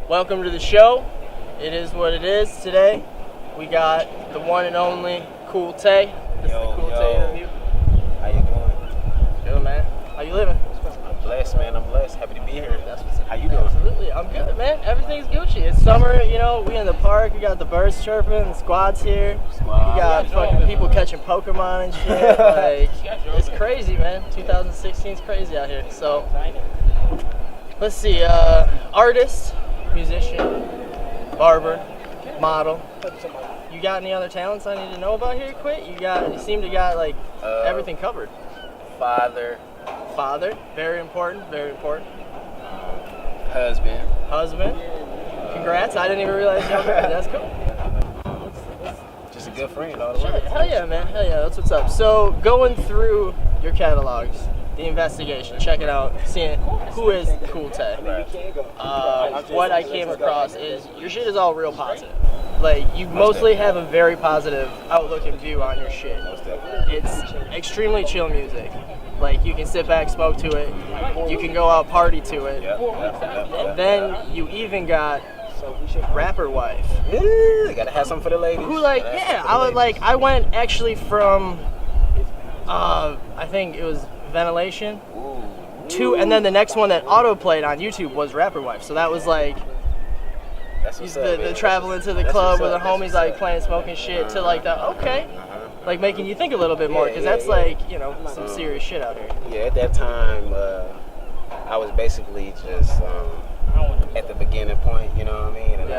Welcome to the show. It is what it is today. We got the one and only Cool Tay. This is the Cool Tay interview. How you doing? Good, man. How you living? I'm blessed, man. I'm blessed. Happy to be here. How you doing? Absolutely. I'm good, man. Everything's Gucci. It's summer, you know. We in the park. We got the birds chirping. The squad's here. We got fucking people catching Pokemon and shit. Like, it's crazy, man. 2016 is crazy out here. So, let's see. Artist, musician, barber, model. You got any other talents I need to know about here? You seem to got like everything covered. Father, very important. husband. Congrats! I didn't even realize you were married. That's cool. Just a good friend all the way. Hell yeah, man. Hell yeah, that's what's up. So going through your catalogs, the investigation, checking out, seeing who is Cool Tay. What I came across is your shit is all real positive. Like, you mostly have a very positive outlook and view on your shit. It's extremely chill music. Like, you can sit back, smoke to it. You can go out, party to it. And then you even got rapper wife. You gotta have something for the ladies. Who, like, yeah, I went actually from, I think it was Ventilation to, and then the next one that auto-played on YouTube was Rapper Wife. So that was like, the traveling to the club with the homies, like, playing, smoking shit, to like the, okay. Like, making you think a little bit more, because that's like, you know, some serious shit out here. Yeah, at that time, I was basically just at the beginning point, you know what I mean? And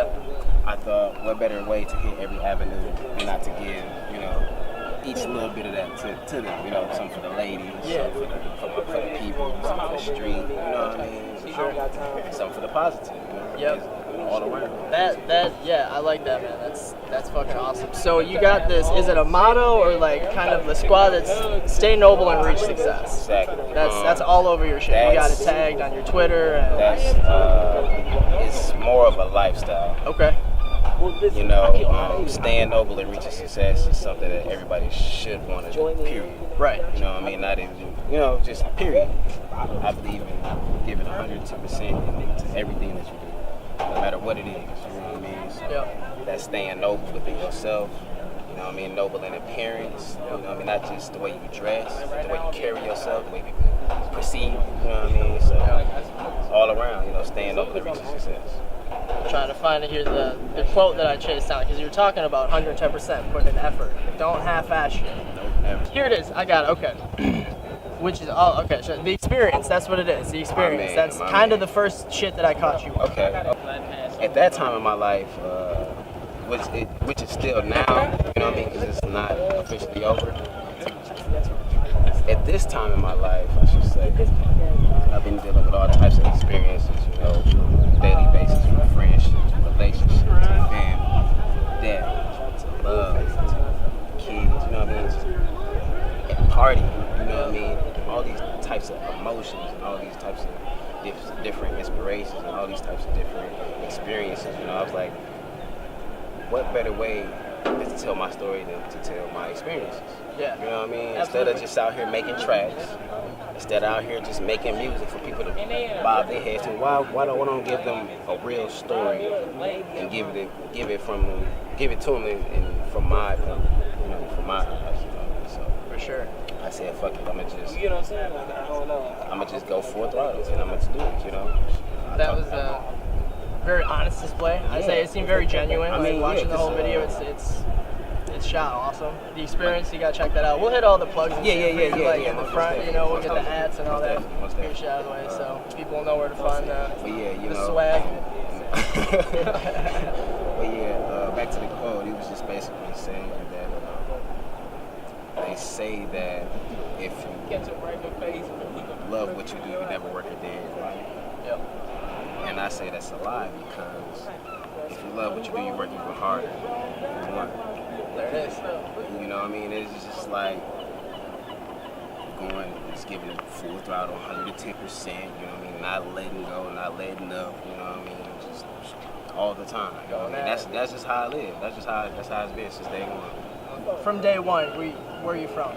I thought, what better way to hit every avenue and not to give, you know, each little bit of that to them, you know, some for the ladies, some for the people, some for the street, you know what I mean? Some for the positive, you know? All around. Yeah, I like that, man. That's fucking awesome. So you got this, is it a motto or like kind of the squad that's stay noble and reach success? Exactly. That's all over your shit. You got it tagged on your Twitter. And it's more of a lifestyle. Okay. You know, staying noble and reaching success is something that everybody should want to do, period. Right. You know what I mean? Not even, you know, just period. I believe in giving 110% into everything that you do, no matter what it is. You know what I mean? So that's staying noble within yourself. You know what I mean? Noble in appearance. You know what I mean? Not just the way you dress, the way you carry yourself, the way people perceive. You know what I mean? So all around, you know, staying noble and reaching success. I'm trying to find it here, the quote that I chased down, because you were talking about 110% putting in effort. Don't half-ass shit. Nope, never. Here it is. I got it. Okay. Which is, okay, so the experience, that's what it is. The experience. That's kind of the first shit that I caught you on. Okay. At that time in my life, which is still now, you know what I mean, because it's not officially over. At this time in my life, I should say, I've been dealing with all types of experiences, you know, on a daily basis, from friendships, relationships, to family, death, to love, to kids, you know what I mean, and party, you know what I mean, all these types of emotions and all these types of different inspirations and all these types of different experiences, you know. I was like, what better way is to tell my story than to tell my experiences? Yeah. You know what I mean? Absolutely. Instead of just out here making tracks, instead of out here just making music for people to bob their heads to, why don't give them a real story and give it to them in from my opinion, you know, from my eyes, you know. So For sure. I said, fuck it, I'ma just go full throttle and I'ma just do it, you know. That was a very honest display. I say it seemed very genuine. I mean, watching the whole video, it's shot awesome. The experience, you gotta check that out. We'll hit all the plugs. Yeah. In the front, you know, we'll get the hats and all that. Get shit out of the way, so people will know where to find the swag. But yeah, back to the quote. He was just basically saying that they say that if you love what you do, you never work a day in your life. Yep. And I say that's a lie, because if you love what you do, you work even harder. There it is. You know what I mean? It's just like going, just giving it full throttle, 110%, you know what I mean? Not letting go, not letting up, you know what I mean? Just all the time. You know what I mean? That's just how I live. That's how it's been since day one. From day one, where are you from?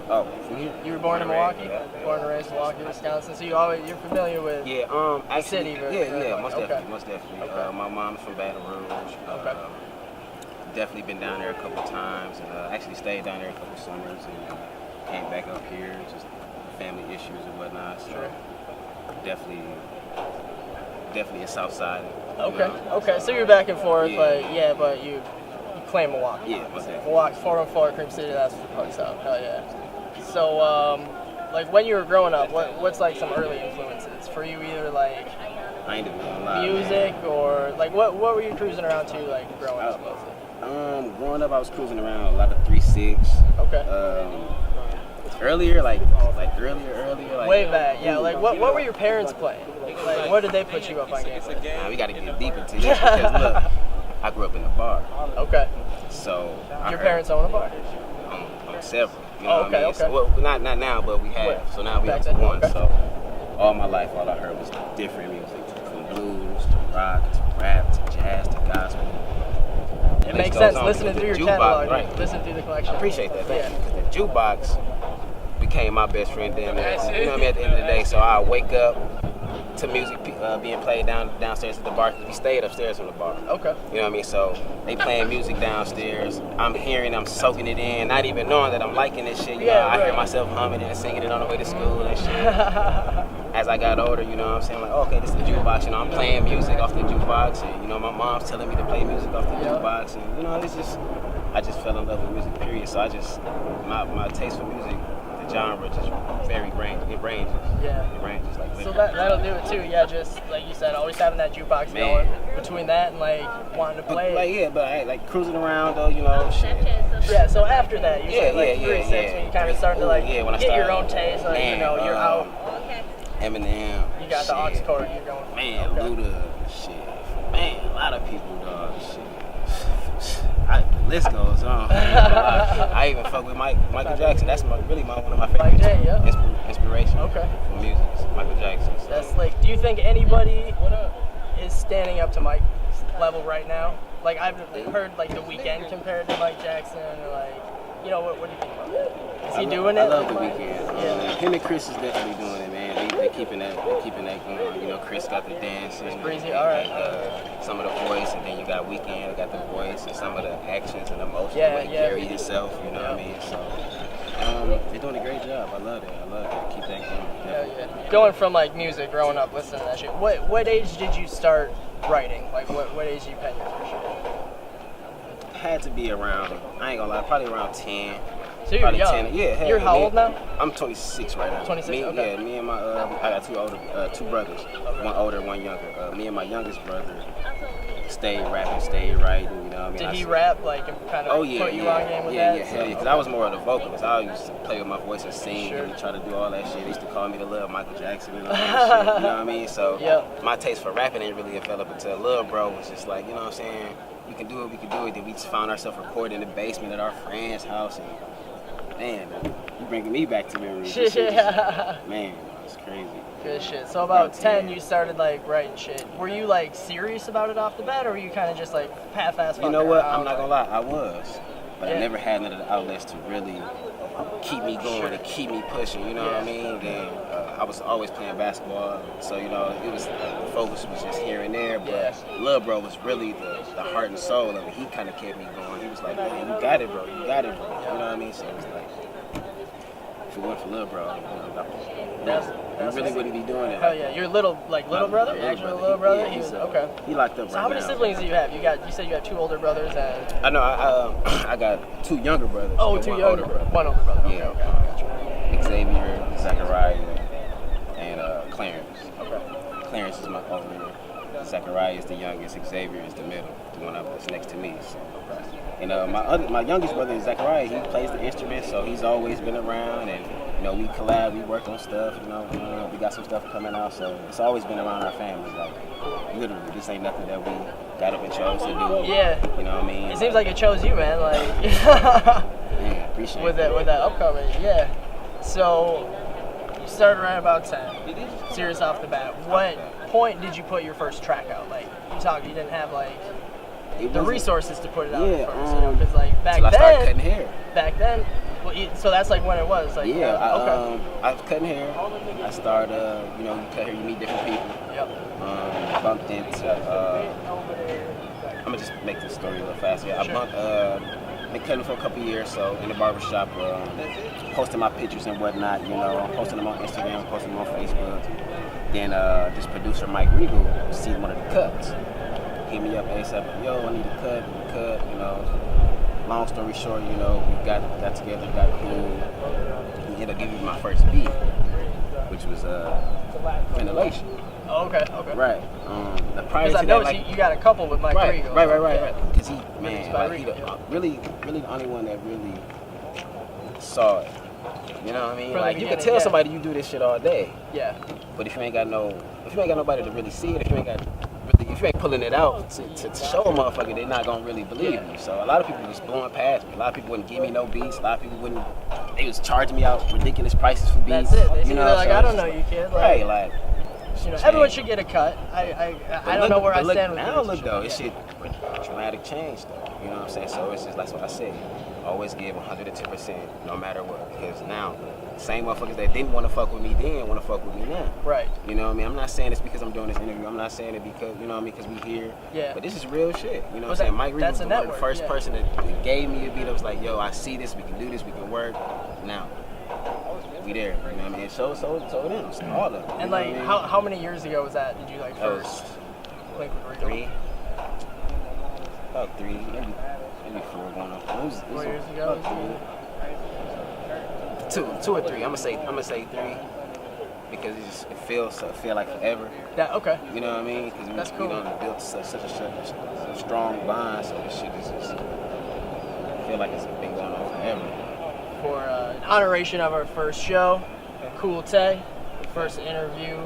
For here? You were born in Milwaukee? Yeah. Born and raised in Milwaukee, Wisconsin. So you're familiar with Actually, city very most much. definitely, most definitely. Okay. My mom's from Baton Rouge. Okay. Definitely been down there a couple times, and actually stayed down there a couple summers, and came back up here, just family issues and whatnot. So Sure. definitely a South Side. Okay. Okay. So you're back and forth, Yeah. but you claim Milwaukee. Yeah, most definitely. Milwaukee, 414, Cream City. That's what the fuck's up. Hell yeah. So like when you were growing up, what's like some early influences for you? Either like I ain't even gonna lie, music man. or like what were you cruising around to like growing up mostly? Growing up, I was cruising around a lot of 3-6. Okay. Earlier, like earlier. Way back, yeah. Like what were your parents playing? Like what did they put you up on games with? Nah, we gotta get deep into this because look, I grew up in the bar, Okay. so Your parents own a bar? on several. You know what I mean? Okay. So, well, not now, but we have. Wait, So now we back up to then, one. okay. So all my life, all I heard was different music, from blues to rock to rap to jazz to gospel. It makes sense listening through your jukebox, catalog, right? listening through the collection. I appreciate that. Thank Yeah. you. The jukebox became my best friend then. You know what I mean? At the end of the day, so I wake up to music being played downstairs at the bar because we stayed upstairs from the bar. Okay. You know what I mean? So they playing music downstairs. I'm hearing, I'm soaking it in, not even knowing that I'm liking this shit. You know, I hear myself humming it and singing it on the way to school and shit. As I got older, you know what I'm saying? Like, okay, this is the jukebox. You know, I'm playing music off the jukebox, and you know, my mom's telling me to play music off the jukebox, and you know, I just fell in love with music. Period. So my taste for music, the genre, just very ranges. It ranges. Yeah. It ranges like. So that'll do it too. Yeah, just like you said, always having that jukebox going. Between that and like wanting to play. But I like cruising around though, you know, shit. Yeah. So after that, you said like 3-6 yeah. when you kind of starting to like when I get your started, own taste. Like man, you know, you're out. Eminem. You got the aux cord. You're going. Man, Okay. Luda, shit. Man, a lot of people, dog. Shit. The list goes on. I even fuck with Michael Jackson. That's one of my favorite Mike J, yeah. inspiration Okay. for music. Michael Jackson. So. That's like. Do you think anybody is standing up to Mike's level right now? Like I've heard like The Weeknd compared to Mike Jackson, or like, you know, what do you think about that? Is he doing it? I love like, The Weeknd. Yeah. Him and Chris is definitely doing it, man. They keeping that going. You know, Chris got the dancing, It's breezy, and, alright. some of the voice, and then you got Weeknd, got the voice, and some of the actions and emotions, Yeah, the way he yeah. carry himself. You know what I mean? So they're doing a great job. I love it. Keep that going. Hell yeah. Going from like music, growing up, listening to that shit. What age did you start writing? Like what age did you pen your first shit? Had to be around. I ain't gonna lie, probably around 10. So you're Probably young. 10. Yeah. You're how old now? I'm 26 right now. 26, Me, okay. Yeah, me and my I got two brothers, one older, one younger. Me and my youngest brother stayed rapping, stayed writing. You know what I mean? Did he rap like and kind of put you on game with that? Yeah, hell yeah. Because I was more of the vocalist. I used to play with my voice and sing Sure. and try to do all that shit. They used to call me the little Michael Jackson and all that shit. You know what I mean? So my taste for rapping didn't really develop until little bro was just like, you know what I'm saying? We can do it. Then we just found ourselves recording in the basement at our friend's house, and man, you bringing me back to memories. Man, it's crazy. Good shit. So about 10, you started like writing shit. Were you like serious about it off the bat, or were you kind of just like half-ass? You know what? I'm not gonna lie, I was, but Yeah. I never had none of the outlets to really keep me going and keep me pushing. You know what I mean? Then I was always playing basketball, so you know it was the focus was just here and there. But Lil Bro was really the heart and soul of it. He kind of kept me going. He was like, man, you got it, bro. You got it, bro. You know what I mean? So it was like, if it weren't for Lil Bro, you really wouldn't be doing it. Hell yeah, your little brother, actual little brother. He was okay. He locked up. So how many siblings do you have? You said you have 2 older brothers and. I know. I got 2 younger brothers. Oh, 2 younger brothers. 1 older brother. Okay, okay. Xavier, Zachariah, and Clarence. Okay. Clarence is my older. Zachariah is the youngest. Xavier is the middle, the one that's next to me. So. And my youngest brother, Zachariah, he plays the instrument, so he's always been around. And you know, we collab, we work on stuff. You know, we got some stuff coming out, so it's always been around our family. Like literally, this ain't nothing that we got up and chose to do. Yeah. You know what I mean? It seems like it chose you, man. Like. Yeah, appreciate with that upcoming, yeah. So you started around about 10. Serious off the bat. What point did you put your first track out? Like you didn't have like the resources to put it out first, you know? Because like back I started cutting hair. Back then, Well, so that's like when it was. Like, Yeah, okay. I was cutting hair. I started, you cut hair, you meet different people. Yep. Bumped into, I'm gonna just make this story a little faster. Yeah, Sure. I bumped, been cutting for a couple years, so in the barbershop, posting my pictures and whatnot, posting them on Instagram, posting them on Facebook. Then this producer, Mike Regal, seen one of the cuts. Hit me up ASAP, yo, I need a cut, Long story short, we got together, got cool. He ended up giving me my first beat, which was Ventilation. Oh, okay. Right. The prior Because I to noticed that, like, you got a couple with Mike Regal. Right. Because he, really the only one that really saw it. You know what I mean? From Like, the you can beginning, tell somebody you do this shit all day. Yeah. But if you ain't got nobody to really see it, if you ain't pulling it out to show a motherfucker, they're not gonna really believe you. So a lot of people just blowing past me. A lot of people wouldn't give me no beats. A lot of people wouldn't. They was charging me out ridiculous prices for beats. That's it. They're so like, I don't know you, kid. Right, like. Everyone should get a cut. I don't know where I stand with now. this. Look though, it shit dramatic change though. You know what I'm saying? So it's just that's what I say. Always give 110% no matter what. Because now, same motherfuckers that didn't want to fuck with me then want to fuck with me now. Right. You know what I mean? I'm not saying it's because I'm doing this interview. I'm not saying it because because we here. Yeah. But this is real shit. You know what I'm saying? Mike Reed was the first person that gave me a beat. I was like, yo, I see this. We can do this. We can work. Now. We there, you know what I mean? So them, all of them. And like, how many years ago was that? Did you like first link with Regal? 3. About 3, maybe 4 going on. 4 years ago. 2 or 3. I'm gonna say 3 because it feels like forever. Yeah. Okay. You know what I mean? Because That's cool. We done built such a strong bond, so this shit is just feel like it's been going on forever. For an honoration of our first show, Cool Tay, first interview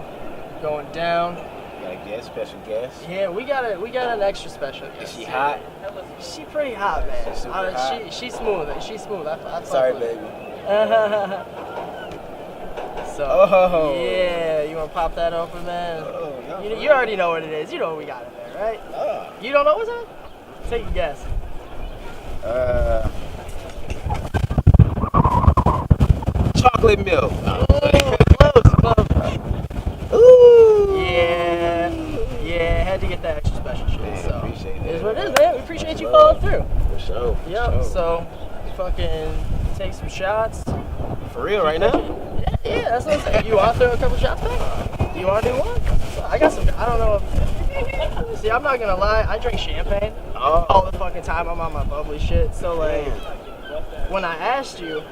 going down. Got a guest, special guest. Yeah, we got an extra special guest. Is she hot? She pretty hot, man. She's super hot. She's smooth. She's smooth. I Sorry, fuck baby. So yeah, you wanna pop that open, man? You already know what it is. You know what we got in there, right? You don't know what's in it? Take a guess. Chocolate milk. Close. Ooh. Yeah. Had to get that extra special shit. Man, so appreciate it is that. what it is, man. We appreciate you following through. For sure. Yep. So fucking take some shots. For real, right now? Yeah. That's what I'm saying. You want to throw a couple shots back? You want to do one? I got some. I don't know. See, I'm not gonna lie. I drink champagne all the fucking time. I'm on my bubbly shit. So like, when I asked you,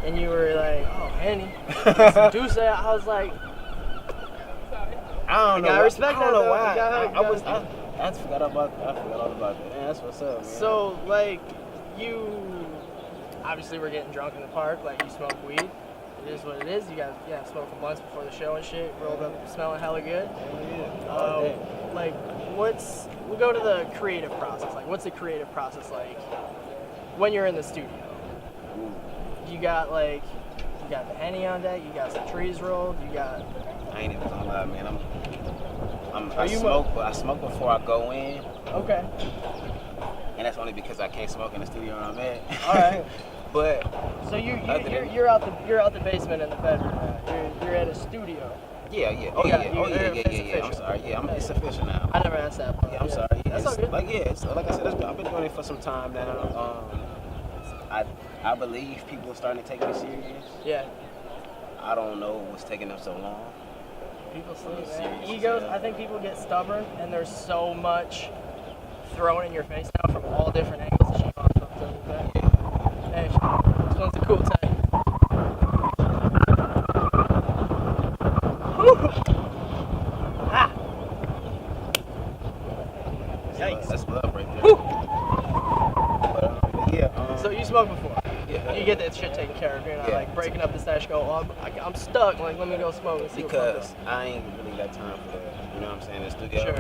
and you were like, "Oh, Henny, some Douce," I was like, I don't know. I respect that. I don't know why. I forgot all about that. Man, that's what's up, man. So like, you obviously were getting drunk in the park. Like, you smoke weed. It is what it is. You guys, smoke a bunch before the show and shit. Rolled up, smelling hella good. Like, we'll go to the creative process. Like, what's the creative process like when you're in the studio? You got the Henny on deck. You got some trees rolled. You got. I ain't even gonna lie, man. I smoke before I go in. Okay. And that's only because I can't smoke in the studio where I'm at. All right. But so you're out the basement in the bedroom. You're at a studio. Yeah. I'm sorry. Yeah, it's official now. I never asked that. Yeah, I'm sorry. That's all good. Like I said, I've been doing it for some time now. I believe people are starting to take me serious. Yeah. I don't know what's taking them so long. People sleep, man. Egos. I think people get stubborn, and there's so much thrown in your face now from all different angles. That she wants something like that. Hey, this one's a cool time. Yikes. That's love right there. But, so you smoke before? Yeah. You get that shit taken care of. You're not like breaking up the stash. Go, I'm stuck. Like, let me go smoke. And see because I ain't really got time for that. You know what I'm saying? The studio. Sure.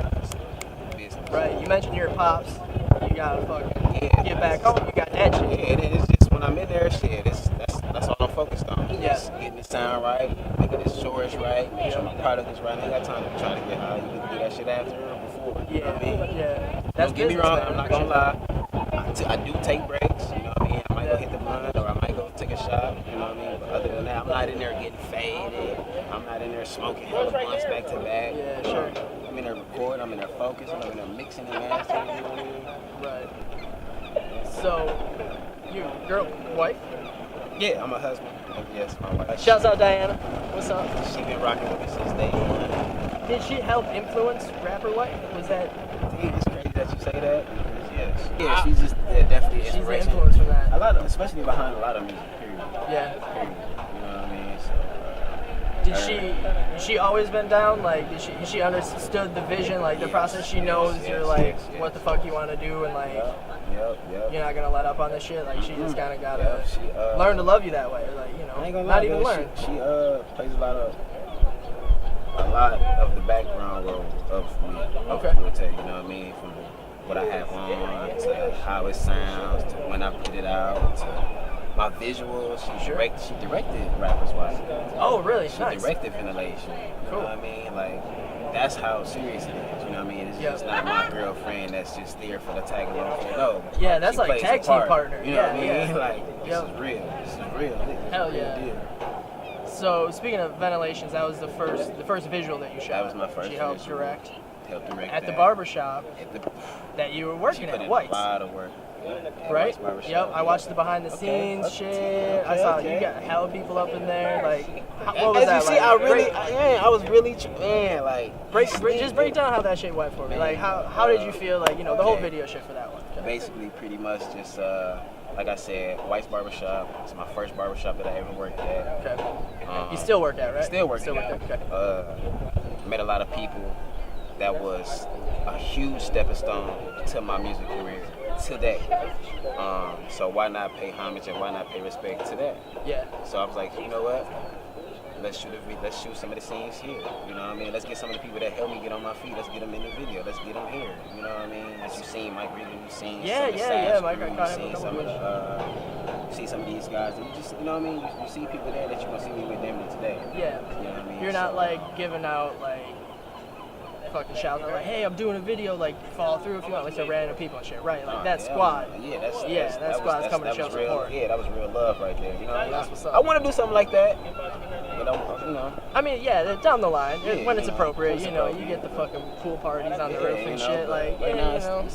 Business. Right. You mentioned your pops. You gotta fucking get back home. You got that shit. Yeah, it's just when I'm in there, shit. That's all I'm focused on. Yeah. Just getting the sound right, making the storage right, making sure my product is right. I ain't got time to try to get high. You can do that shit after or before. You know what I mean? Yeah. Don't get me wrong. I'm not gonna lie. I do take breaks. You know what I mean? I might go hit the blunt, or I might go take a shot. You know what I mean? But other than that, I'm not in there getting faded. I'm not in there smoking hella blunts back to back. Yeah, sure. I'm in there recording. I'm in there focusing. I'm in there mixing and mastering. You know what I mean? Right. So, you wife? Yeah, I'm a husband. Yes, my wife. Shouts out Diana. What's up? She been rocking with me since day one. Did she help influence rapper wife? Was that? Damn, it's crazy that you say that. Yes. Yeah, she's just definitely She's the inspiration. influence from that. A lot of, especially behind a lot of music. Period. Yeah. Period. You know what I mean? So. Did she always been down? Like, did she understood the vision, like the process? She knows you're like what the fuck you want to do, and like Yep. you're not gonna let up on this shit. Like, she just kind of gotta learn to love you that way. Like, you know, I ain't gonna not lie, even man. learn. She plays a lot of the background role of me. Okay. I will tell you, you know what I mean? From what I have on to how it sounds to when I put it out to my visuals. She directed Rapper's Wife. Oh, really? She Nice. directed Ventilation. You know what I mean? Like, that's how serious it is. You know what I mean? It's just not my girlfriend that's just there for the tag along. No. Yeah, that's she like plays tag a team part. partner. You know what I mean? Yeah. Like, this is real. This is real. Hell Real yeah. deal. So, speaking of Ventilations, that was the first visual that you shot. That was my first She helped visual. direct Helped direct at the that. barbershop At the, that you were she working put at, in White's. a lot of work. At Right? White's Barbershop. Yep, I watched the behind the scenes shit. I saw you got hella people up in there. Like, what was As that you see, like? I was really, like, Just break down how that shit went for me. Like, how did you feel? Like, you know, the whole video shit for that one. basically pretty much just, like I said, White's Barbershop. It's my first barbershop that I ever worked at. Okay. You still work at, right? Still working work at. at. Okay. Met a lot of people. That was a huge stepping stone to my music career today. So why not pay homage and why not pay respect to that? Yeah. So I was like, you know what? Let's shoot some of the scenes here. You know what I mean? Let's get some of the people that helped me get on my feet. Let's get them in the video. Let's get them here. You know what I mean? As you've seen Mike Regan, you've seen some of the Mike, you've seen some of you see some of these guys. And you just, you know what I mean? You see people there that you're gonna see me with them today. Yeah. You know what I mean? You're not like giving out like fucking shouts out like, hey, I'm doing a video, like follow through if you want, like to random people and shit, right? Like that squad. That squad's coming to show support. Yeah, that was real love right there. You know, that's what's up. I want to do something like that, but you know. I mean, yeah, down the line, when it's you know, appropriate, it's you know, you appropriate. get the fucking pool parties on the roof and you know, shit, like, but you no, know,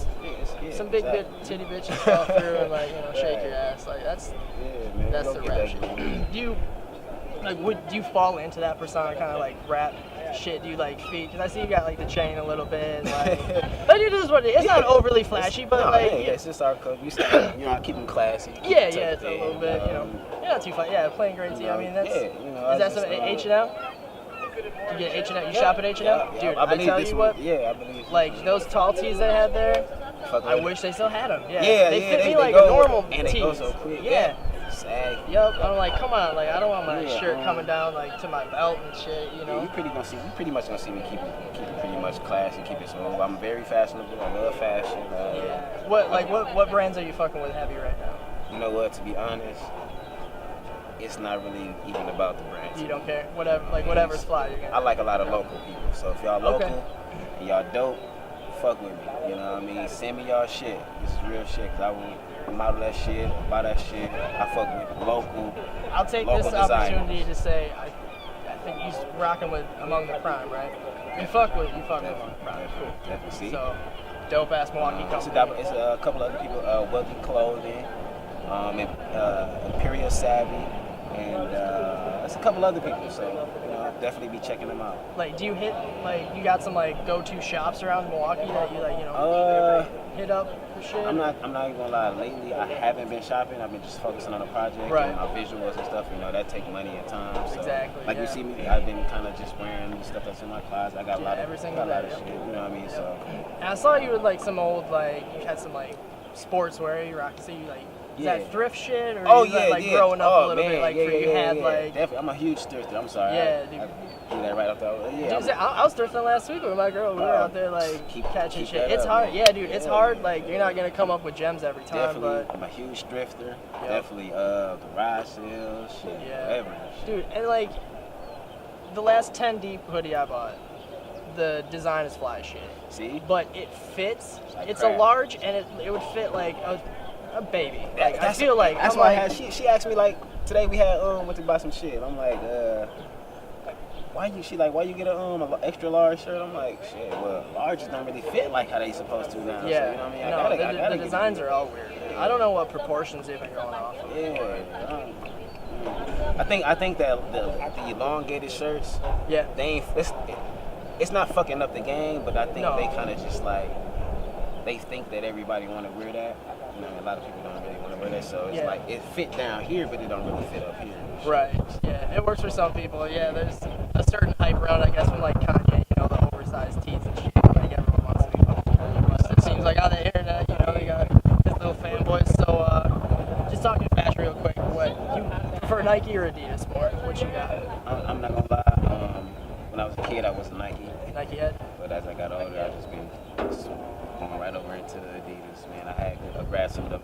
it's some big titty bitches fall through and like, you know, shake your ass, like that's man, that's the rap shit. Do you fall into that persona, kind of like rap shit? Do you like feed? Because I see you got like the chain a little bit, like, but it is what it is. It's not overly flashy, but like, it's just our code. You know, I keep them classy. Yeah, it's a little bit, you know, you're not too fun. Yeah, plain great tea. I mean, that's is that some H&M? You get H&M? You shop at H&M? Yeah, dude, I believe tell you what. Yeah, I believe. Like those tall tees they had there, I wish they still had them. Yeah, they fit me they like go, a normal and they tee. go so quick. Yeah. Sag. Yup. I'm like, come on, like I don't want my shirt coming down like to my belt and shit, you know. Yeah, you pretty much gonna see me keep it pretty much classy, keep it smooth. I'm very fashionable. I love fashion. Yeah. What brands are you fucking with heavy right now? You know what? To be honest, it's not really even about the brands. You don't care. Whatever's fly, you're gonna. I like a lot of local people. So if y'all local and y'all dope, fuck with me. You know what I mean? Send me y'all shit. This is real shit. Cause I will model that shit, buy that shit. I fuck with local. I'll take local this designers. opportunity to say I think you're rocking with Among the Prime, right? You fuck with Among the Prime. Cool. Definitely. See? So dope ass Milwaukee company. It's a couple other people. Wealthy Clothing, Imperial Savvy, and it's a couple other people. So you know, definitely be checking them out. Like, do you hit you got some like go-to shops around Milwaukee that you like, you know, hit up for shit? I'm not even gonna lie. Lately, I haven't been shopping. I've been just focusing on the project and my visuals and stuff. You know, that take money and time. So, exactly. Like you see me, I've been kind of just wearing the stuff that's in my closet. I got a lot of shit. You know what I mean? So. And I saw you with like some old you had some like sportswear you rocked. So you like. Is that thrift shit or growing up a little bit like you had like definitely. I'm a huge thrifter. I'm sorry. Yeah, dude. I do that right off the dude, I was thrifting last week with my girl. We were out there like catching shit. It's hard. Yeah, dude, it's hard. Like you're not gonna come up with gems every time. Definitely. But I'm a huge thrifter. Definitely the ride sales, shit, whatever. Dude, and like the last 10 deep hoodie I bought, the design is fly as shit. See? But it fits. It's a large and it would fit like a baby. That- Like I that's- feel like that's I'm why like, she asked me like today we had went to buy some shit. I'm like why you get a extra large shirt? I'm like shit. Well, larges don't really fit like how they supposed to now. yeah. So, you know what I mean? I No, gotta the get designs it. are all weird. I don't know what proportions they've been going off of. Yeah. I think that the elongated shirts, Yeah. they ain't. It's not fucking up the game, but I think No. they kind of just like they think that everybody want to wear that. You know, a lot of people don't really want to wear that, so it's Yeah. like it fit down here, but it don't really fit up here. Right. Yeah. It works for some people. Yeah. There's a certain hype around, I guess, from like Kanye, you know, the oversized tees and shit. Like everyone wants to be fucking. But it seems like on the internet, you know, they got his little fanboys. So, just talking fashion real quick. What you prefer, Nike or Adidas more? What you got? I'm not gonna lie. When I was a kid, I was a Nike, Nike head. but as I got older, I just been going right over into the Adidas. Man, I grabbed some of them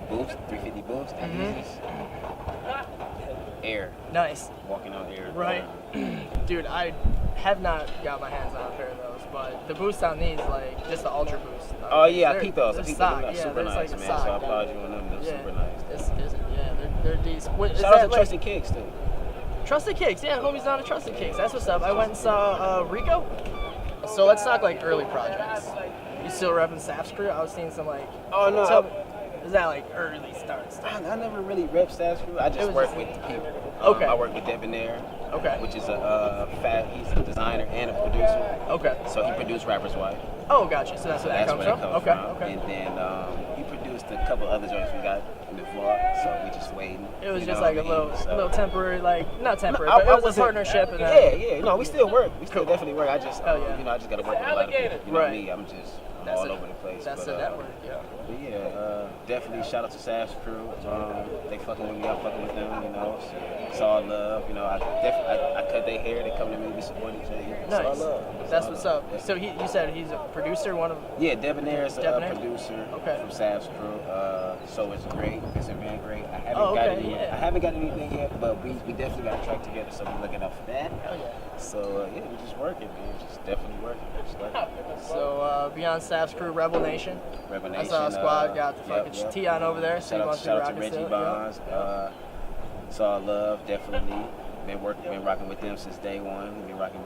Boost, 350 Boost, Adidas. Air, Nice. walking on air. Right. Dude, I have not got my hands on a pair of those, but the boost on these, like, just the Ultra Boost. Oh yeah, I they're- peeped those. I they're peeped sock. those. Yeah, Super they're nice, like a man. sock. So I applaud you on them. They're Yeah. super nice. They're decent. What, is Shout out that to like, Trusted Kicks too. Trusted Kicks? Yeah, homie's down to Trusted Kicks. That's what's up. I went and saw Rico. So let's talk like early projects. You still repping Saf's crew? I was seeing some like. Oh no. tell me- is that like early starts? I never really rep Stats Crew. I It just was work just- with the people. Okay. I work with Debonair, Okay. which is he's a designer and a producer. Okay. So he produced Rapper's Wife. Oh, gotcha. So that's where that That's comes where from. that comes Okay. from. Okay. And then he produced a couple other joints we got in the vlog. So we just waiting. It was you just know like a what I mean? little temporary, like not temporary, No, but it was a wasn't- partnership. And then, Yeah. No, we still work. We still definitely work. I just, Oh, yeah. I just got to work with a lot of people. You know Right. me, I'm just That's all it. over the place. That's but, the network. Yeah. But yeah, definitely shout out to Saf's crew. They fucking with me, I'm fucking with them, you know. It's all love, you know. I cut their hair, they come to me, we support each other. It's all Nice. love. That's all what's love. up. So you said he's a producer, one of. Yeah, Debonair is a Debonair? producer Okay. from Saf's crew. So it's great. It's been great. I haven't Oh, got okay, any, yeah. I haven't got anything yet, but we definitely got a track together, so we're looking out for that. Oh yeah. So yeah, we're just working, man. Just definitely working. Just working. So beyond Saf's crew, Rebel Nation. Rebel I Nation, saw a squad got the fucking yep. T on over there. So you want to be Shout out to rocking Reggie still. Bonds. It's all love, definitely. Been rocking with them since day one. Been rocking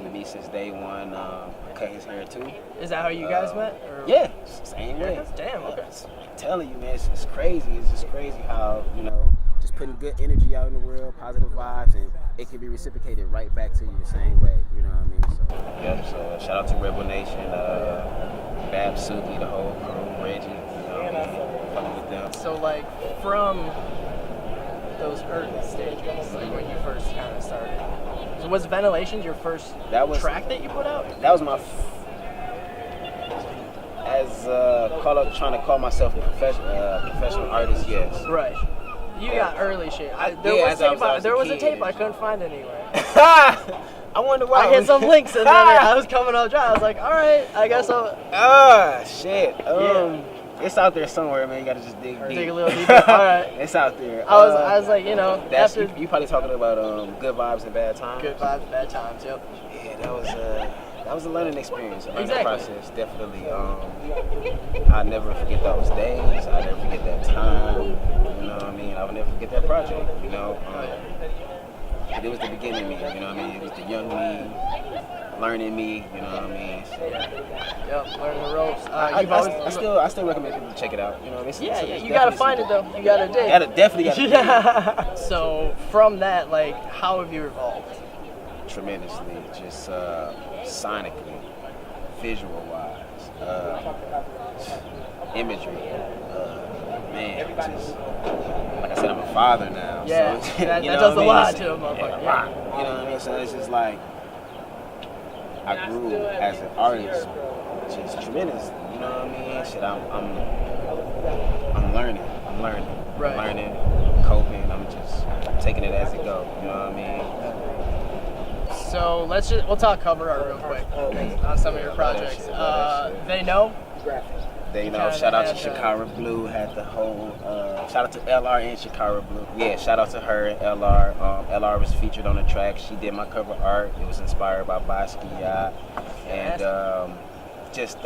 with me since day one. Cut his hair too. Is that how you guys met? Or? Yeah, same way. Damn. Okay. I'm telling you, man, it's crazy. It's just crazy how, you know, just putting good energy out in the world, positive vibes, and it can be reciprocated right back to you the same way. You know what I mean? So, yep. So shout out to Rebel Nation, Bab Suki, the whole crew, Reggie. You know what I mean? Fucking with them. So like from those early stages, like when you first kind of started. So was Ventilations your first track that you put out? That was my trying to call myself a professional artist. Yes. Right. You got early shit. There Yeah, was as I was a a kid. tape I couldn't find anywhere. I wonder why. I hit some links and then I was coming up dry. I was like, all right, I guess I'll Shit. It's out there somewhere, man. You gotta just dig deep. dig a little deeper. All right. It's out there. I was like, you know, That's after you probably talking about good vibes and bad times. good vibes, bad times. Yep. Yeah, that was a learning experience, a learning Exactly. process, definitely. I'll never forget those days. I'll never forget that time. You know what I mean? I will never forget that project. You know, it was the beginning of me. You know what I mean? It was the young me, learning me. You know what I mean? So, Yep. Learning the ropes. I still recommend people to check it out. You know what I mean? Yeah, It's you gotta definitely find it though. You gotta dig. definitely gotta. Yeah. So from that, like, how have you evolved? Tremendously, just sonically, visual-wise, imagery. Man, just like I said, I'm a father now. Yeah, so, that you know does what a I mean? lot It's- to a motherfucker, a yeah. lot. You know what I mean? So it's just like I grew as an artist, just tremendous. You know what I mean? Shit, I'm learning. Right. I'm learning, coping. I'm just taking it as it goes. You know what I mean? So we'll talk cover art real quick on some of your projects. They know. They know. kinda Shout out to had Shakara Blue. Had the whole. Shout out to LR and Shakara Blue. Yeah, shout out to her and LR. LR was featured on the track. She did my cover art. It was inspired by Basquiat, and just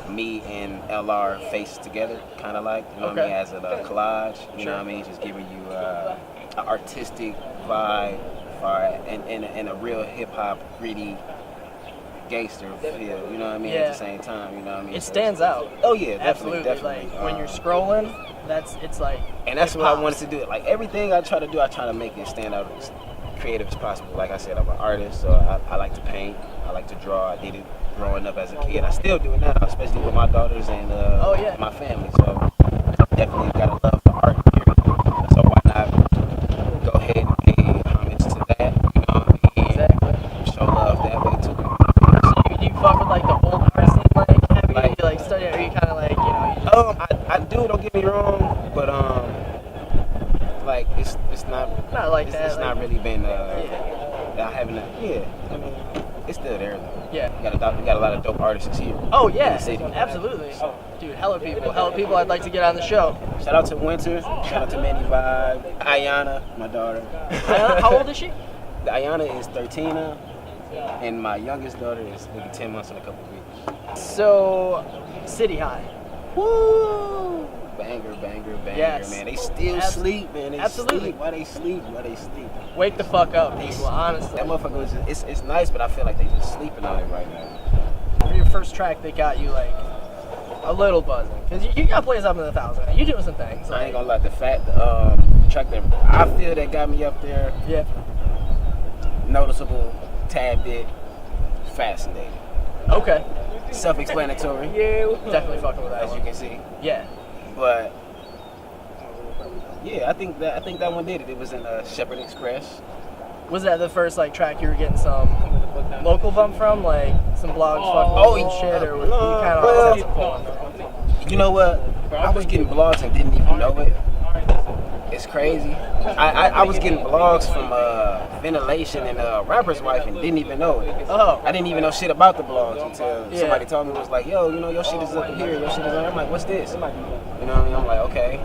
me and LR faces together, kind of like, you know what I mean, as a collage, you know what I mean, just giving you an artistic vibe and a real hip-hop, gritty gangster feel, you know what I mean, at the same time, you know what I mean. It stands out. Oh yeah, definitely. Like when you're scrolling, it's like, and that's what I wanted to do. Like everything I try to do, I try to make it stand out as creative as possible. Like I said, I'm an artist, so I like to paint, I like to draw. I did it growing up as a kid. I still do it now, especially with my daughters and my family. So I definitely got a love for art, period. So why not go ahead and pay homage to that, you know what I mean? Exactly. Show love that way too. So you fuck with like the old art scene, like heavy, like study, or you kind of like, you know? You just... I do. Don't get me wrong, but like it's not like it's, that. It's like, not really been I haven't. I mean, it's still there though. Yeah. We got a lot of dope artists here. Oh yeah, in the city. Absolutely. Dude, hella people I'd like to get on the show. Shout out to Winter. Shout out to Manny Vibe. Ayana, my daughter. How old is she? Ayana is 13 now, and my youngest daughter is maybe 10 months in a couple weeks. So, City High. Woo! Banger, yes. man. They still sleep, man. They absolutely. Sleep. Why they sleep? Wake the fuck up, people, honestly. That motherfucker was just, it's nice, but I feel like they just sleeping on it right now. For your first track, they got you like a little buzzing. Because you got plays up in the 1,000. You doing some things. I ain't gonna lie, the track that I feel that got me up there, noticeable, tad bit, fascinating. Okay. Self-explanatory. Yeah, definitely fucking with that as one. you can see. Yeah. But yeah, I think that one did it. It was in Shepherd Express. Was that the first like track you were getting some local bump from, like some blogs fucking shit, or you kind of always had some fun? You know what? I was getting blogs and didn't even know it. It's crazy. I was getting blogs from Ventilation and Rapper's Wife and didn't even know it. Oh. I didn't even know shit about the blogs until somebody told me, it was like, yo, you know, your shit is up here, your shit is on. I'm like, what's this? You know what I mean? I'm like, okay.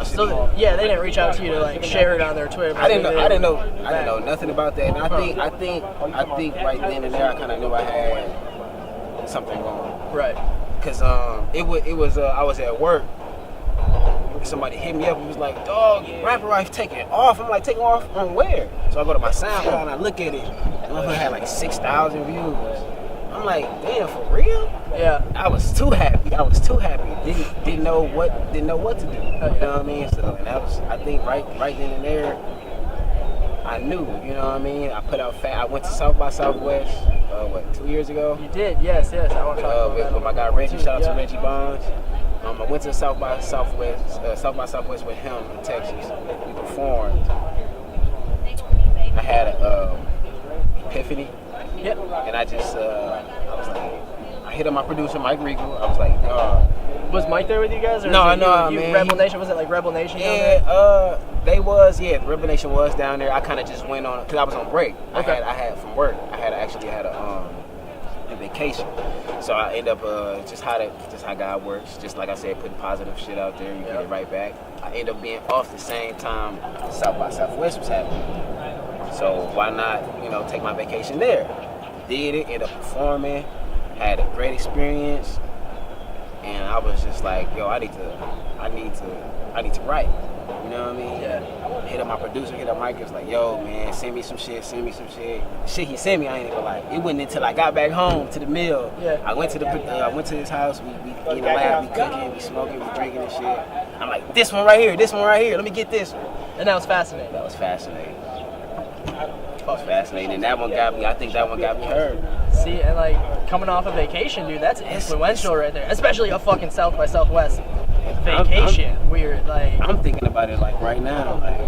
So they didn't reach out to you to like share it on their Twitter. I didn't know nothing about that. And I think right then and there I kind of knew I had something going. Right. Cause it was I was at work. Somebody hit me up and was like, dog, Rapper Wife taking off. I'm like, taking off on where? So I go to my SoundCloud and I look at it. And I had like 6,000 views. I'm like, damn, for real? Yeah. I was too happy. Didn't know what to do. You know what I mean? So, and that was, I think, right then and there, I knew. You know what I mean? I put out I went to South by Southwest. 2 years ago? You did, yes. I want to talk about that. With my guy Reggie. Shout out to Reggie Bonds. I went to South by Southwest with him in Texas. We performed. I had an epiphany. Yep. And I just, I was like, I hit up my producer, Mike Regal. I was like, dog. Was Mike there with you guys? Or No, man. Rebel Nation, was it like Rebel Nation? Yeah, Rebel Nation was down there. I kind of just went on, because I was on break. Okay. I had from work. I had a vacation. So I end up just how God works. Just like I said, putting positive shit out there, you get it right back. I end up being off the same time South by Southwest was happening. So why not, take my vacation there? Did it, ended up performing, had a great experience, and I was just like, yo, I need to write. You know what I mean? Yeah. Hit up my producer, hit up Mike. It was like, yo, man, send me some shit. Shit he sent me, I ain't even like. It wasn't until I got back home to the mill. Yeah. I went to his house. We in the lab, we cooking, we smoking, we drinking and shit. I'm like, this one right here. Let me get this one. And that was fascinating. That was fascinating. And that one got me. I think that one got me heard. See, and like coming off a vacation, dude, that's influential right there. Especially a fucking South by Southwest vacation. Weird, like. I'm thinking about it like right now. Like,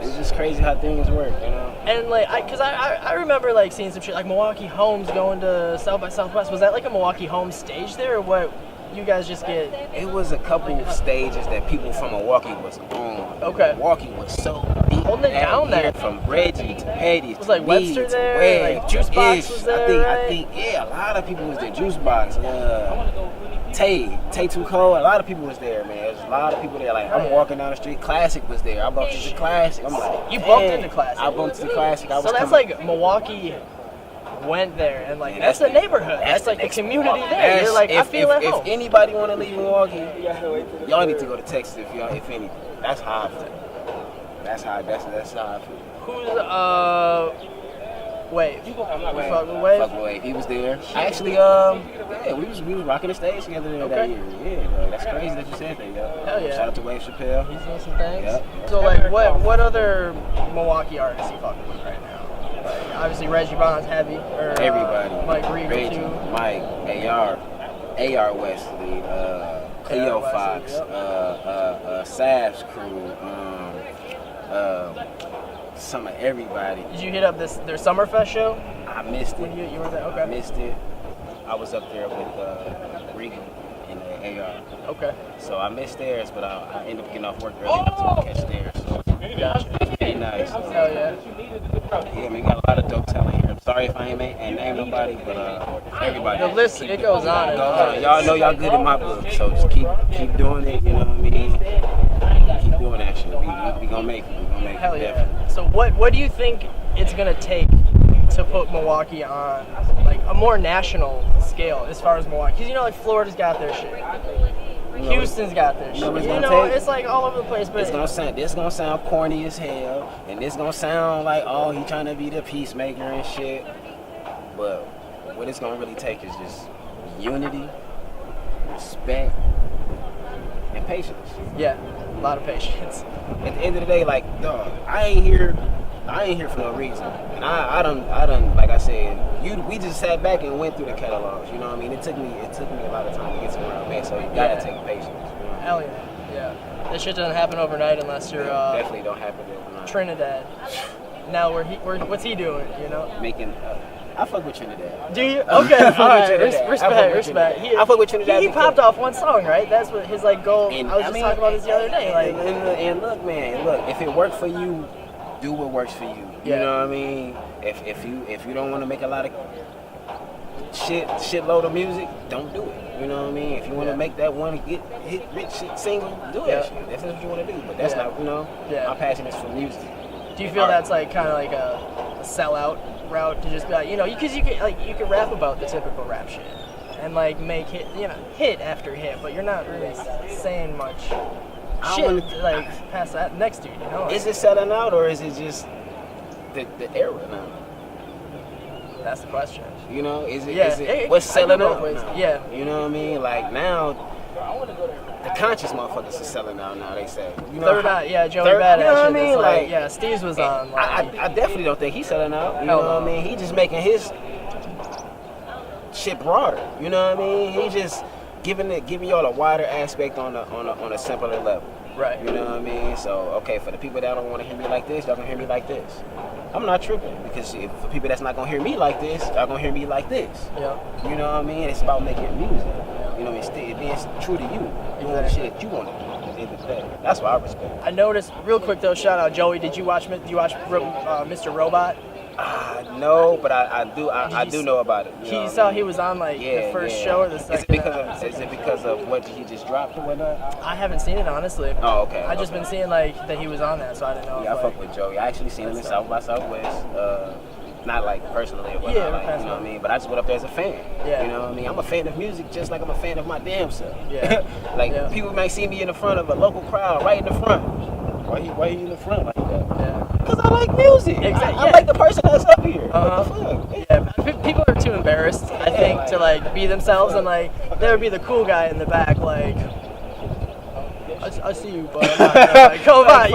it's just crazy how things work, you know. And like, I remember like seeing some shit like Milwaukee Homes going to South by Southwest. Was that like a Milwaukee Homes stage there, or what? You guys just get? It was a couple of stages that people from Milwaukee was on. Okay. Milwaukee was so deep. Holding it down there. From Reggie to Petty. Was like Webster there? Like Juice Box was there, I think, a lot of people was there. Juice Box, Tay Too Cold. A lot of people was there, man. There's a lot of people there. Like, I'm walking down the street. Classic was there. I bumped into Classic. I'm like, you bumped into Classic. I bumped into Classic. So that's like Milwaukee went there, and like that's the neighborhood. That's like the community there. You're like, I feel at home. If anybody want to leave Milwaukee, y'all need to go to Texas. If anything, that's how I feel. That's how I feel. Who's Wave? Fuck Wave. He was there. Actually, we was rocking the stage together there that year. Yeah, bro, that's crazy that you said that, yo. Hell yeah. Shout out to Wave Chappelle. He's doing some things. Yep. So like, what other Milwaukee artists you fucking with right now? Like, obviously Reggie Bond's heavy. Or, Everybody. Mike Reed Reggie, too. Mike, AR Wesley, Cleo Fox, Sav's crew, some of everybody. Did you hit up their Summerfest show? I missed it. When you were there? Okay. I missed it. I was up there with Regan and AR. Okay. So I missed theirs, but I ended up getting off work early enough to catch theirs. So Gotcha. it's pretty nice. Hell yeah. Yeah, man, we got a lot of dope talent here. I'm sorry if I ain't name nobody, but everybody. The list, it goes on and on. Y'all know y'all good in my book, so just keep doing it, you know what I mean? Keep doing that shit. We gonna make it. We gonna make it. Hell yeah. Definitely. So what do you think it's gonna take to put Milwaukee on like a more national scale as far as Milwaukee? Because like Florida's got their shit. Houston's got their shit. It's like all over the place. But This gonna sound corny as hell, and this gonna sound like, oh, he trying to be the peacemaker and shit. But what it's gonna really take is just unity, respect, and patience. Yeah, a lot of patience. At the end of the day, like, dog, I ain't here for no reason. And I done, like I said, we just sat back and went through the catalogs. You know what I mean? It took me a lot of time to get to where I'm at. So you gotta take patience. You know? Hell yeah, yeah. That shit doesn't happen overnight unless you're definitely don't happen overnight. Trinidad. Now what's he doing? You know? Making. I fuck with Trinidad. Do you? Okay, all right. Respect. I fuck with Trinidad. He popped off one song, right? That's what his like goal. And, I was just talking about this the other day. Like, and look, man, if it worked for you, do what works for you. You know what I mean? If you don't want to make a lot of shitload of music, don't do it. You know what I mean? If you want to make that one hit rich shit single, do that shit. That's what you want to do. But that's not, my passion is for music. Do you feel that's like kind of like a sellout route to just be like, because you can rap about the typical rap shit and like make hit after hit, but you're not really saying much shit past that next dude, Is it selling out or is it just the era now? That's the question. Is it what's selling out now? Yeah. You know what I mean? Like now, the conscious motherfuckers are selling out now, they say. Third Eye, Joey Badass. You know what I mean? Like, Steve's was on. I definitely don't think he's selling out. You know what I mean? He just making his shit broader. You know what I mean? He just giving y'all a wider aspect on a simpler level. Right. You know what I mean? So, okay, for the people that don't want to hear me like this, y'all gonna hear me like this. I'm not tripping because for people that's not gonna hear me like this, y'all gonna hear me like this. Yeah. You know what I mean? It's about making music. You know, it's being true to you. Doing the shit that you want to do at the end of the day. That's what I respect. I noticed, real quick though, shout out Joey. Did you watch Mr. Robot? No, but I do know about it. He was on the first show or the second. Is it because of what he just dropped or whatnot? I haven't seen it honestly. Oh, okay. I just been seeing that he was on that, so I didn't know. Yeah, I fuck with Joey. I actually seen him in South by Southwest. Not like personally or whatnot, you know what I mean? But I just went up there as a fan. Yeah. You know what I mean? I'm a fan of music just like I'm a fan of my damn self. Yeah. People might see me in the front of a local crowd, right in the front. Why you in the front like that? Yeah. Because I like music. Exactly. I like the person that's up here. What the fuck? Yeah, people are too embarrassed, I think, to be themselves, and there would be the cool guy in the back, I see you, but I'm not gonna, come on,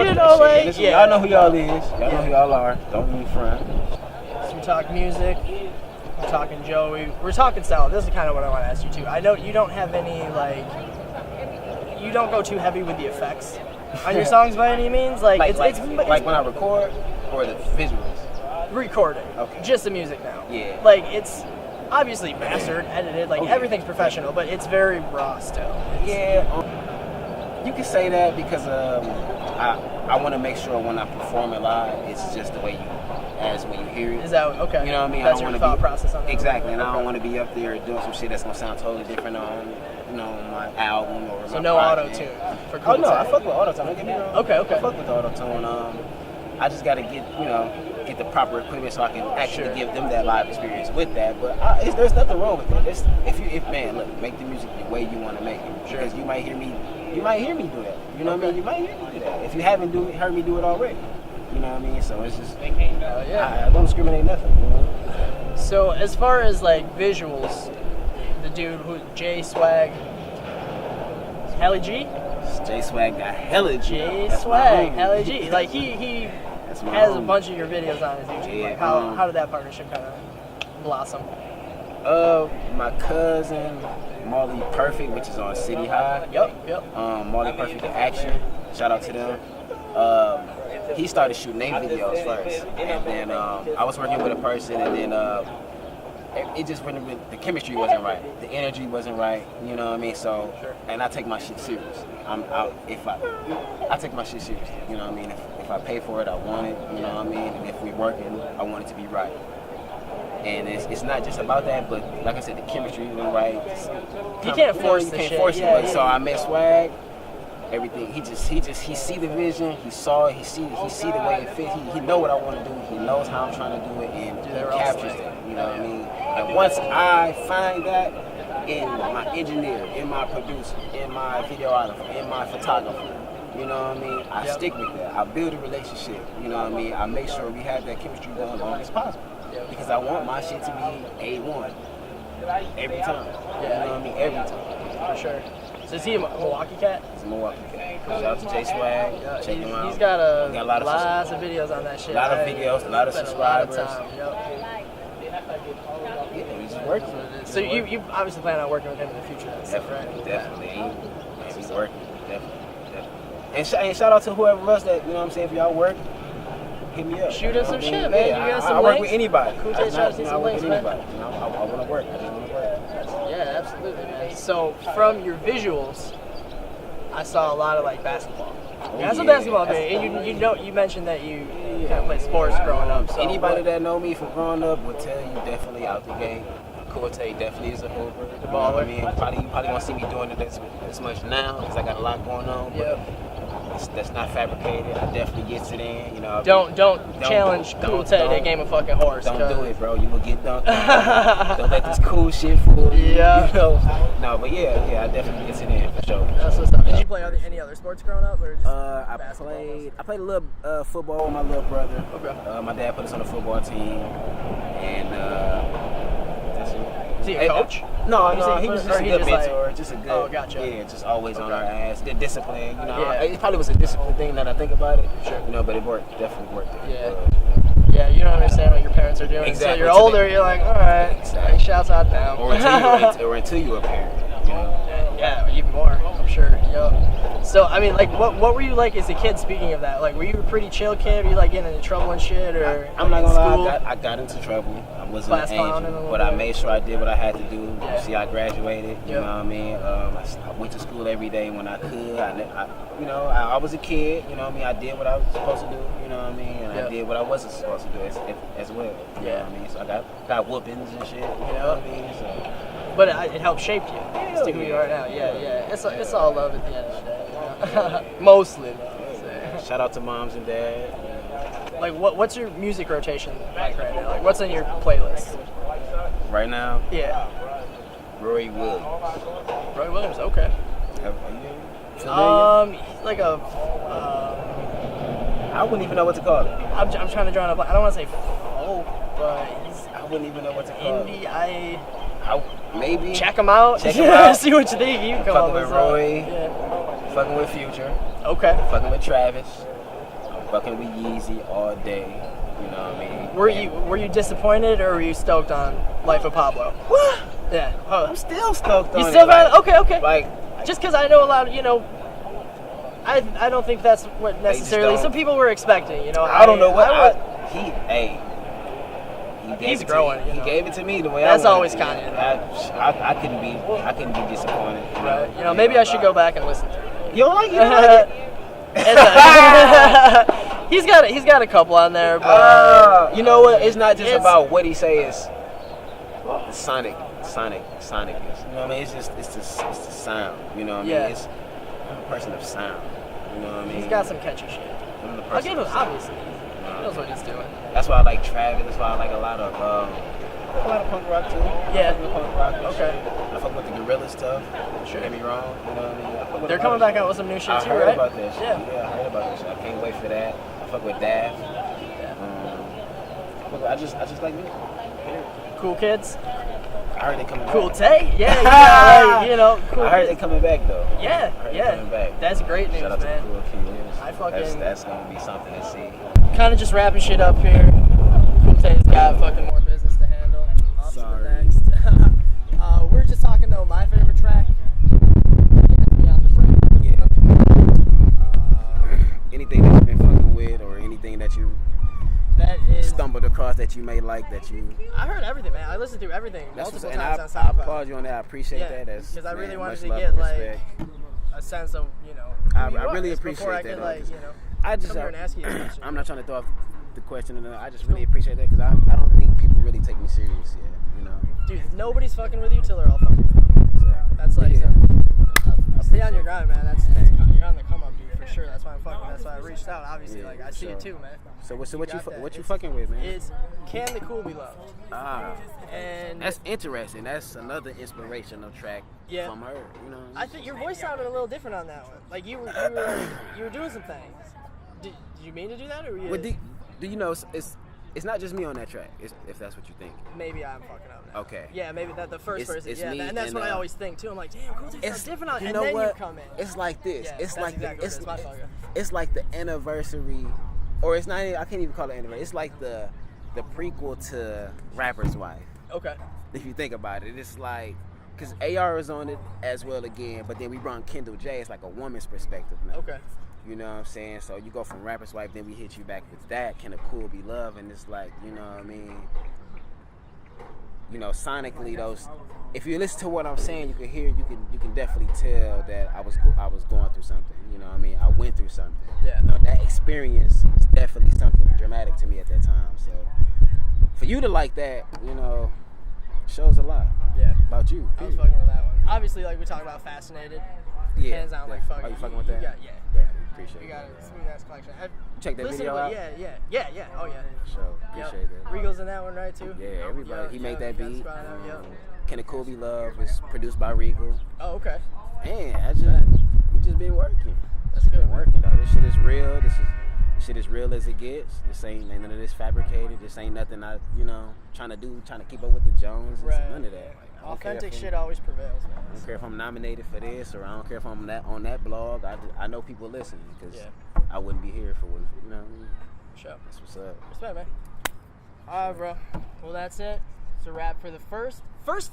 Listen, y'all know who y'all is. Y'all know who y'all are. Don't be in front. So we talk music. We're talking Joey. We're talking style. This is kind of what I want to ask you too. I know you don't have any you don't go too heavy with the effects on your songs by any means. It's when I record or the visuals. Recording. Okay. Just the music now. Yeah. It's obviously mastered, edited. Everything's professional, but it's very raw still. You can say that because I want to make sure when I perform it live, it's just the way when you hear it. Is that okay? You know what I mean? That's your thought process on that. Exactly, and I don't want to be up there doing some shit that's gonna sound totally different on my album or so my no project. auto-tune for Oh no, I fuck with auto-tune. Don't get me wrong. Okay. I fuck with auto-tune. I just gotta get get the proper equipment so I can actually give them that live experience with that. But there's nothing wrong with it. If man, look, make the music the way you want to make it. Because you might hear me do that. You know what I mean? You might hear me do that. If you haven't heard me do it already. You know what I mean? So it's just, I don't discriminate nothing. You know? So as far as like visuals, the dude who J Swag, Helly G. J Swag got Helly G. J Swag, Helly G. Like he has a bunch of your videos on his YouTube. Yeah, like how did that partnership kind of blossom? My cousin Marley Perfect, which is on City High. Yep. Marley Perfect in Action. Shout out to them. He started shooting their videos first, and then I was working with a person, and then it just wouldn't. The chemistry wasn't right, the energy wasn't right. You know what I mean? So, and I take my shit serious. I take my shit serious. You know what I mean? If I pay for it, I want it. You know what I mean? And if we're working, I want it to be right. And it's not just about that, but like I said, the chemistry isn't right. You can't force the shit. But so I met Swag. Everything he see the vision, he saw it, he see the way it fits. He know what I want to do. He knows how I'm trying to do it, and he captures it. You know what I mean? And once I find that in my engineer, in my producer, in my videographer, in my photographer, you know what I mean? I stick with that. I build a relationship. You know what I mean? I make sure we have that chemistry going as long as possible, because I want my shit to be A1 every time. You know what I mean? Every time. For sure. So is he a Milwaukee cat? He's a Milwaukee cat. Shout out to J Swag. Check him out. He's got lots of videos on that shit. A lot of videos, a lot of subscribers. Yeah, he's just working. So you obviously plan on working with him in the future. Definitely. He's working. Definitely. And shout out to whoever else that, you know what I'm saying, if y'all work, hit me up. Shoot us some shit, man. You got some I work with anybody. Cool, I work with anybody. You know, I want to work. I just want to work. Yeah, absolutely, man. So from your visuals, I saw a lot of like basketball. That's a basketball fan. And you mentioned that you kind of played sports growing up. So anybody that know me from growing up would tell you definitely out the gate. Corte definitely is a hooper. The baller. I mean, you probably won't see me doing it as much now because I got a lot going on. That's not fabricated. I definitely gets it in. You know. Don't challenge Corte to game a fucking horse. Don't do it, bro. You will get dunked on. Don't let this cool shit fool you. Yeah. You know? No, but yeah, I definitely gets it in for sure. That's what's up. Did you play any other sports growing up, or just I played a little football with my little brother. Okay. My dad put us on the football team, and that's it. Is he a coach? No, he was just a good mentor. Just a good. Oh, gotcha. Yeah, just always on our ass. Good discipline. You know, it probably was a discipline thing that I think about it. Sure. You know, but it worked. Definitely worked. Yeah, you don't understand what your parents are doing. Exactly. So you're older, you're like, all right. Exactly. Shouts out them. Or until you're a parent. You know? Yeah, even more. I'm sure. Yep. So I mean, like, what were you like as a kid? Speaking of that, like, were you a pretty chill kid? Were you like getting into trouble and shit, or I'm not gonna lie, I got into trouble. I wasn't an angel, but I made sure I did what I had to do. Yeah. See, I graduated. You know what I mean? I went to school every day when I could. I was a kid. You know what I mean? I did what I was supposed to do. You know what I mean? And I did what I wasn't supposed to do as well. You know what I mean? So I got whoopings and shit. You know what I mean? So. But it helped shape you to who you are now. Yeah. It's all love at the end of the day. You know? Mostly. Shout out to moms and dads. Like, what's your music rotation like right now? Like, what's on your playlist? Right now? Yeah. Roy Williams. Roy Williams, okay. Like a. I wouldn't even know what to call it. I'm trying to draw up. I don't want to say folk, but I wouldn't even know what to call it. Indie, maybe. Check him out. See what you think. You come fucking with Roy. Fucking with Future. Okay. Fucking with Travis. I'm fucking with Yeezy all day. You know what I mean? Were you disappointed or were you stoked on Life of Pablo? What? Yeah. I'm still stoked on it. You still got it? Okay. Like, just because I know a lot of, I don't think that's what necessarily some people were expecting, I don't know what he's growing. He gave it to me the way that's I always Kanye. I couldn't be disappointed. Right. Maybe I should go back and listen to it. You don't like it? He's got a couple on there, but you know what? It's not just about what he says. The sonic is. You know what I mean? It's the sound. You know what I mean? I'm a person of sound. You know what I mean? He's got some catchy shit. I'm the person. I'll give him obviously. knows what he's doing. That's why I like Travis. That's why I like a lot of punk rock too. Yeah. I fuck with punk rock. Okay. I fuck with the Gorilla stuff. Sure. Don't get me wrong. You know what I mean? I fuck with They're coming back out with some new shit too, right? I heard about that shit. Yeah. I heard about that shit. I can't wait for that. I fuck with Daft. I just like music. Cool Kids. I heard they coming Cool back. Tay? Yeah, like, you know, Cool I heard Kids. they coming back though. Yeah, They coming back. That's great news, Shout out man. to Cool Kids. I fucking... That's gonna be something to see. Kind of just wrapping shit up here. Cool Tay's got fucking more business to handle. On to the Sorry. next. We're just talking though, my favorite track. Beyond the Break. Yeah. Anything that you've been fucking with, or anything that you That is... stumbled across that you may like, that you... I heard everything, man. I listened through everything multiple and times I on SoundCloud. applaud you on that. I appreciate that. Because I really wanted much to love get and like respect. a sense of, you know, I who you really was appreciate before I that, could, though, like, 'cause you know, I just come here and ask you a question. I'm not trying to throw off the question, and I just really appreciate that, because I don't think people really take me serious yet, you know. Dude, nobody's fucking with you till they're all fucking with you. Exactly. That's like, Yeah. I stay on your grind, man. That's you're on the come up, dude, for sure. That's why I'm fucking. That's why I reached out. Obviously, Yeah, like I see it too, man. So what you It's- fucking with, man? It's Can the Cool Be Loved? And That's interesting. That's another inspirational track from her. You know. I think your voice sounded a little different on that one. Like you were doing some things. Did you mean to do that, or were you? But do you know it's not just me on that track? If that's what you think. Maybe I'm fucking up now. Okay. Yeah, maybe that the first person. It's Yeah, me and that's what I always think too. I'm like, damn, Cool Take's so different on. You And know then what? you come in. It's like this. Yeah, it's that's like exactly what it is. My fault. it's like the anniversary, or it's not. I can't even call it anniversary. It's like the prequel to Rapper's Wife. Okay. If you think about it, it's like, because AR is on it as well again, but then we brought Kendall J. It's like a woman's perspective now. Okay. You know what I'm saying? So you go from Rapper's Wife, then we hit you back with that. Can a Cool Be Love? And it's like, you know what I mean? You know, sonically, those. If you listen to what I'm saying, you can hear. You can definitely tell that I was going through something. You know what I mean? I went through something. Yeah. You know, that experience is definitely something dramatic to me at that time. So for you to like that, you know, shows a lot. Yeah. About you. I was fucking with that one. Obviously, like we talked about Fascinated. Yeah. Hands on, like fucking. Are you fucking with that? Yeah. Appreciate You it. got a smooth ass collection. Check that Listen video to out. Yeah. Oh yeah. So appreciate that. Regal's in that one, right too? Yeah, everybody. He made that beat. Yep. Can a Cool Be Love is produced by Regal. Oh, okay. Man, we just been working. That's good. Been working though. This shit is real. This shit is real as it gets. This ain't none of this fabricated. This ain't nothing trying to keep up with the Joneses. Right. None of that. Like, I don't care Authentic if shit always prevails, man. I don't care if I'm nominated for this, or I don't care if I'm on that blog. I know people listening, because I wouldn't be here for one. You know what I mean? Sure. That's what's up. Respect, man. All right, bro. Well, that's it. It's a wrap for the first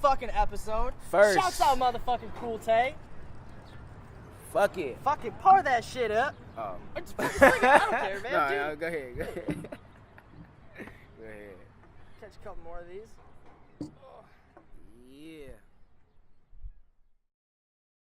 fucking episode. First. Shouts out, motherfucking Cool Tay. Fuck it. Fucking pour that shit up. Oh. I don't care, man. No, Dude. no, go ahead. Go ahead. Go ahead. Catch a couple more of these.